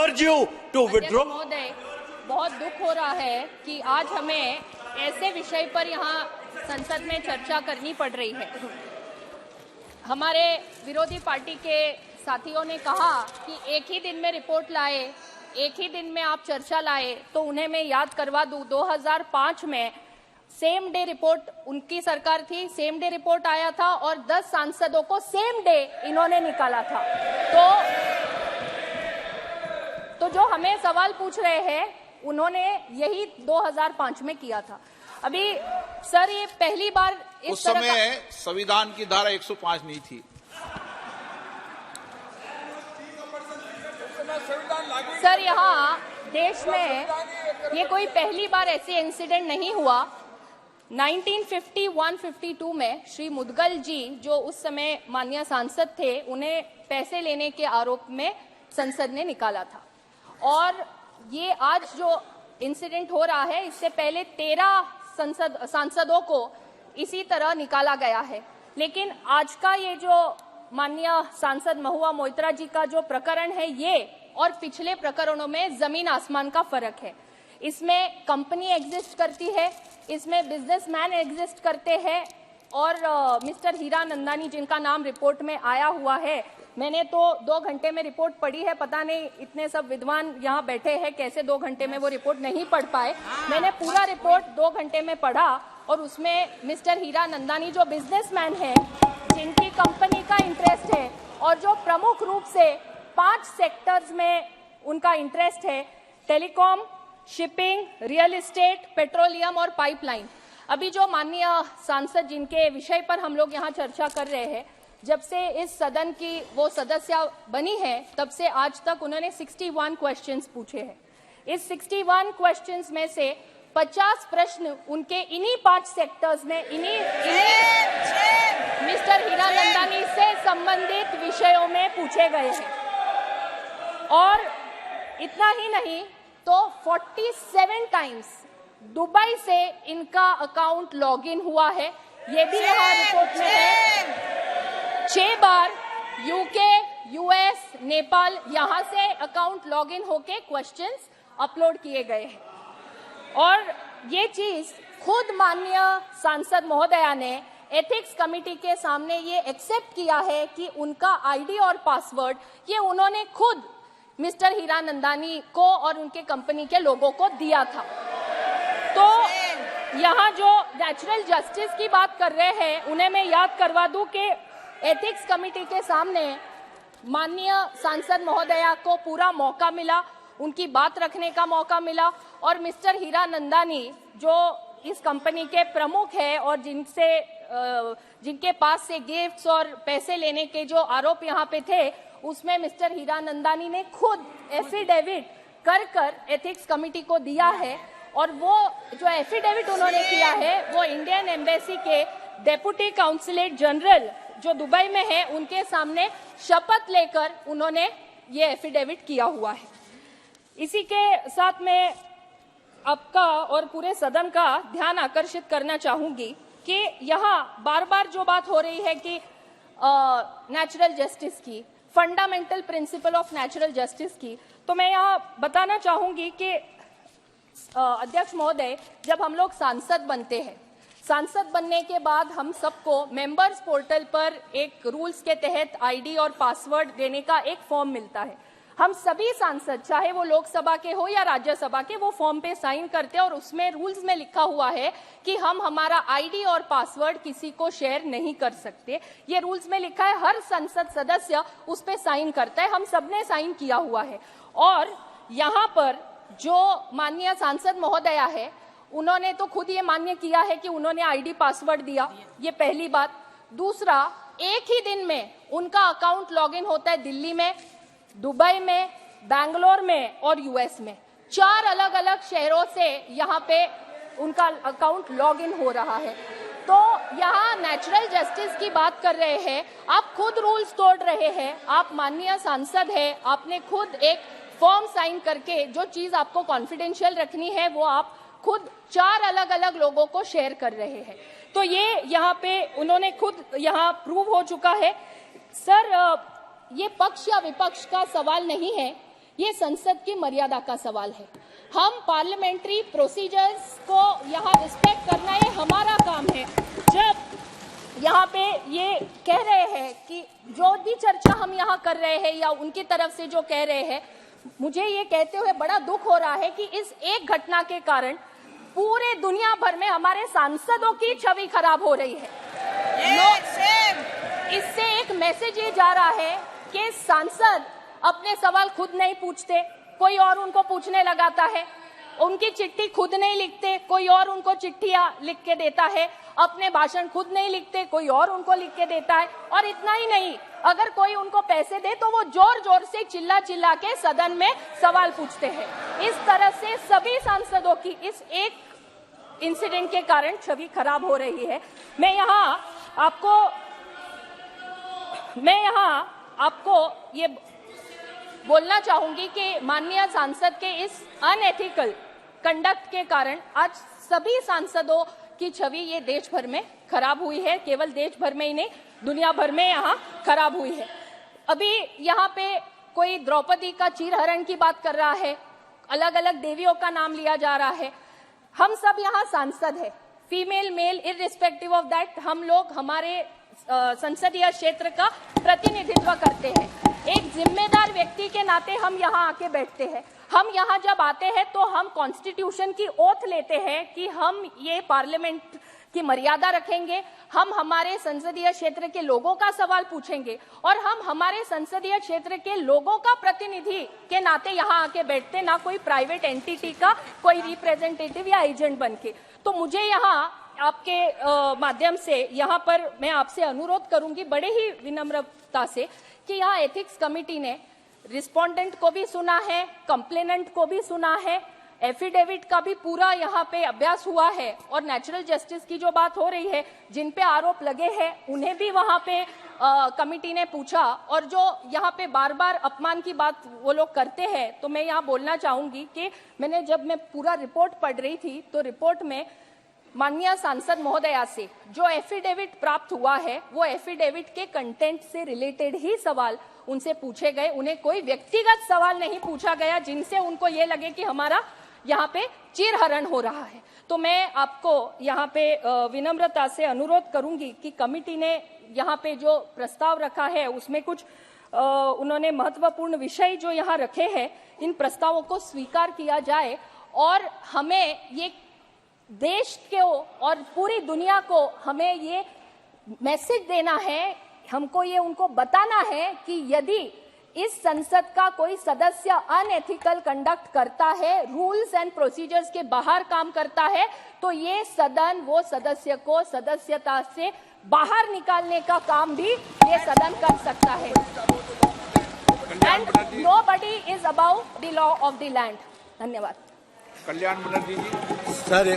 urge you to withdraw. महोदय, बहुत दुख हो रहा है कि आज हमें ऐसे विषय पर यहाँ संसद में चर्चा करनी पड़ रही है। हमारे विरोधी पार्टी के साथियों ने कहा कि एक ही दिन में रिपोर्ट लाए, एक ही दिन में आप चर्चा लाए, तो उन्हें मैं याद करवा दूं 2005 में सेम डे रिपोर्ट उनकी सरकार थी, सेम डे रिपोर्ट आया था और 10 सांसदों को सेम डे इन्होंने निकाला था। तो जो हमें सवाल पूछ रहे हैं उन्होंने यही 2005 में किया था। अभी सर ये पहली बार उस समय संविधान की धारा 105 नहीं थी। सर यहाँ देश में ये कोई पहली बार ऐसे इंसिडेंट नहीं हुआ। 1951-52 में श्री मुदगल जी जो उस समय माननीय सांसद थे, उन्हें पैसे लेने के आरोप में संसद ने निकाला था। और ये आज जो इंसिडेंट हो रहा है, इससे पहले 13 सांसदों को इसी तरह निकाला गया है। लेकिन आज का ये जो माननीय सांसद महुआ मोइत्रा जी का जो प्रकरण है, ये और पिछले प्रकरणों में जमीन आसमान का फर्क है। इसमें कंपनी एग्जिस्ट करती है, इसमें बिजनेसमैन एग्जिस्ट करते हैं और मिस्टर हीरानंदानी जिनका नाम रिपोर्ट में आया हुआ है, मैंने तो 2 घंटे में रिपोर्ट पढ़ी है। पता नहीं इतने सब विद्वान यहाँ बैठे हैं कैसे 2 घंटे में वो रिपोर्ट नहीं पढ़ पाए। मैंने पूरा रिपोर्ट 2 घंटे में पढ़ा और उसमें मिस्टर हीरानंदानी जो बिजनेसमैन है, जिनकी कंपनी का इंटरेस्ट है और जो प्रमुख रूप से 5 सेक्टर्स में उनका इंटरेस्ट है, telecom, shipping, real estate, petroleum और पाइपलाइन। अभी जो माननीय सांसद जिनके विषय पर हम लोग यहाँ चर्चा कर रहे हैं, जब से इस सदन की वो सदस्य बनी है तब से आज तक उन्होंने 61 क्वेश्चंस पूछे हैं। इस 61 क्वेश्चंस में से 50 प्रश्न उनके इन्हीं 5 सेक्टर्स में इन्हीं मिस्टर हीरानंदानी से संबंधित विषयों में पूछे गए हैं। और इतना ही नहीं तो 47 टाइम्स दुबई से इनका अकाउंट लॉगिन हुआ है, ये भी यहाँ रिपोर्ट में है। 6 बार यूके, यूएस, नेपाल यहाँ से अकाउंट लॉगिन होके क्वेश्चंस अपलोड किए गए हैं। और ये चीज खुद माननीय सांसद महोदया ने एथिक्स कमेटी के सामने ये एक्सेप्ट किया है कि उनका आईडी और पासवर्ड ये उन्होंने खुद मिस्टर हीरानंदानी को और उनके कंपनी के लोगों को दिया था। तो यहाँ जो नेचुरल जस्टिस की बात कर रहे हैं, उन्हें मैं याद करवा दूं कि एथिक्स कमेटी के सामने माननीय सांसद महोदया को पूरा मौका मिला, उनकी बात रखने का मौका मिला और मिस्टर हीरानंदानी जो इस कंपनी के प्रमुख है और जिनके पास से गिफ्ट्स और पैसे लेने के जो आरोप यहाँ पे थे, उसमें मिस्टर हीरानंदानी ने खुद एफिडेविट कर एथिक्स कमेटी को दिया है। और वो जो एफिडेविट उन्होंने किया है वो इंडियन एम्बेसी के डेप्यूटी काउंसलेट जनरल जो दुबई में है, उनके सामने शपथ लेकर उन्होंने ये एफिडेविट किया हुआ है। इसी के साथ मैं आपका और पूरे सदन का ध्यान आकर्षित करना चाहूंगी कि यहाँ बार बार जो बात हो रही है कि नेचुरल जस्टिस की, fundamental principle of natural justice की, तो मैं यहाँ बताना चाहूंगी कि अध्यक्ष महोदय, जब हम लोग सांसद बनते हैं, सांसद बनने के बाद हम सबको मेंबर्स पोर्टल पर एक रूल्स के तहत आईडी और पासवर्ड देने का एक फॉर्म मिलता है। हम सभी सांसद, चाहे वो लोकसभा के हो या राज्यसभा के, वो फॉर्म पे साइन करते हैं और उसमें रूल्स में लिखा हुआ है कि हम हमारा आईडी और पासवर्ड किसी को शेयर नहीं कर सकते। ये रूल्स में लिखा है, हर संसद सदस्य उस पे साइन करता है, हम सबने साइन किया हुआ है। और यहाँ पर जो माननीय सांसद महोदया है, उन्होंने तो खुद ये मान्य किया है कि उन्होंने आईडी पासवर्ड दिया, ये पहली बात। दूसरा, एक ही दिन में उनका अकाउंट लॉगिन होता है दिल्ली में, दुबई में, बैंगलोर में और यूएस में। 4 अलग अलग शहरों से यहाँ पे उनका अकाउंट लॉगिन हो रहा है। तो यहाँ नेचुरल जस्टिस की बात कर रहे हैं, आप खुद रूल्स तोड़ रहे हैं। आप माननीय सांसद है, आपने खुद एक फॉर्म साइन करके जो चीज आपको कॉन्फिडेंशियल रखनी है वो आप खुद 4 अलग अलग लोगों को शेयर कर रहे हैं। तो ये यहाँ पे उन्होंने खुद यहाँ प्रूव हो चुका है। सर, ये पक्ष या विपक्ष का सवाल नहीं है, ये संसद की मर्यादा का सवाल है। हम पार्लियामेंट्री प्रोसीजर्स को यहाँ रिस्पेक्ट करना ये हमारा काम है। जब यहाँ पे ये कह रहे हैं कि जो भी चर्चा हम यहाँ कर रहे हैं या उनकी तरफ से जो कह रहे हैं, मुझे ये कहते हुए बड़ा दुख हो रहा है कि इस एक घटना के कारण पूरे दुनिया भर में हमारे सांसदों की छवि खराब हो रही है। इससे एक मैसेज ये जा रहा है कि सांसद अपने सवाल खुद नहीं पूछते, कोई और उनको पूछने लगाता है। उनकी चिट्ठी खुद नहीं लिखते, कोई और उनको चिट्ठियां लिख के देता है। अपने भाषण खुद नहीं लिखते, कोई और उनको लिख के देता है। और इतना ही नहीं, अगर कोई उनको पैसे दे तो वो जोर जोर से चिल्ला चिल्ला के सदन में सवाल पूछते हैं। इस तरह से सभी सांसदों की इस एक इंसिडेंट के कारण छवि खराब हो रही है। मैं यहाँ आपको ये बोलना चाहूंगी कि माननीय सांसद के इस अनएथिकल कंडक्ट के कारण आज सभी सांसदों की छवि ये देश भर में खराब हुई है। केवल देश भर में ही नहीं, दुनिया भर में यहाँ खराब हुई है। अभी यहाँ पे कोई द्रौपदी का चीरहरण की बात कर रहा है, अलग अलग देवियों का नाम लिया जा रहा है। हम सब यहाँ सांसद है, female male irrespective of that, हम लोग हमारे संसदीय क्षेत्र का प्रतिनिधित्व करते हैं। एक जिम्मेदार व्यक्ति के नाते हम यहाँ आके बैठते हैं। हम यहाँ जब आते हैं तो हम कॉन्स्टिट्यूशन की ओथ लेते हैं कि हम ये पार्लियामेंट की मर्यादा रखेंगे, हम हमारे संसदीय क्षेत्र के लोगों का सवाल पूछेंगे और हम हमारे संसदीय क्षेत्र के लोगों का प्रतिनिधि के नाते यहाँ आके बैठते, ना कोई प्राइवेट एंटिटी का कोई रिप्रेजेंटेटिव या एजेंट बनके। तो मुझे यहाँ आपके माध्यम से यहाँ पर मैं आपसे अनुरोध करूंगी बड़े ही विनम्रता से कि यहाँ एथिक्स कमेटी ने रिस्पोंडेंट को भी सुना है, कंप्लेनेंट को भी सुना है, एफिडेविट का भी पूरा यहाँ पे अभ्यास हुआ है और नेचुरल जस्टिस की जो बात हो रही है, जिन पे आरोप लगे हैं उन्हें भी वहाँ पे कमिटी ने पूछा। और जो यहाँ पे बार बार अपमान की बात वो लोग करते हैं, तो मैं यहाँ बोलना चाहूंगी कि जब मैं पूरा रिपोर्ट पढ़ रही थी तो रिपोर्ट में माननीय सांसद महोदया से जो एफिडेविट प्राप्त हुआ है, वो एफिडेविट के कंटेंट से रिलेटेड ही सवाल उनसे पूछे गए। उन्हें कोई व्यक्तिगत सवाल नहीं पूछा गया जिनसे उनको ये लगे कि हमारा यहाँ पे चीरहरण हो रहा है। तो मैं आपको यहाँ पे विनम्रता से अनुरोध करूंगी कि कमिटी ने यहाँ पे जो प्रस्ताव रखा है उसमें कुछ उन्होंने महत्वपूर्ण विषय जो यहाँ रखे हैं, इन प्रस्तावों को स्वीकार किया जाए और हमें ये देश को और पूरी दुनिया को हमें ये मैसेज देना है, हमको ये उनको बताना है कि यदि इस संसद का कोई सदस्य अनएथिकल कंडक्ट करता है, रूल्स एंड प्रोसीजर्स के बाहर काम करता है, तो ये सदन वो सदस्य को सदस्यता से बाहर निकालने का काम भी ये सदन कर सकता है। And nobody is about the law of the land. धन्यवाद। कल्याण बनर्जी जी। सर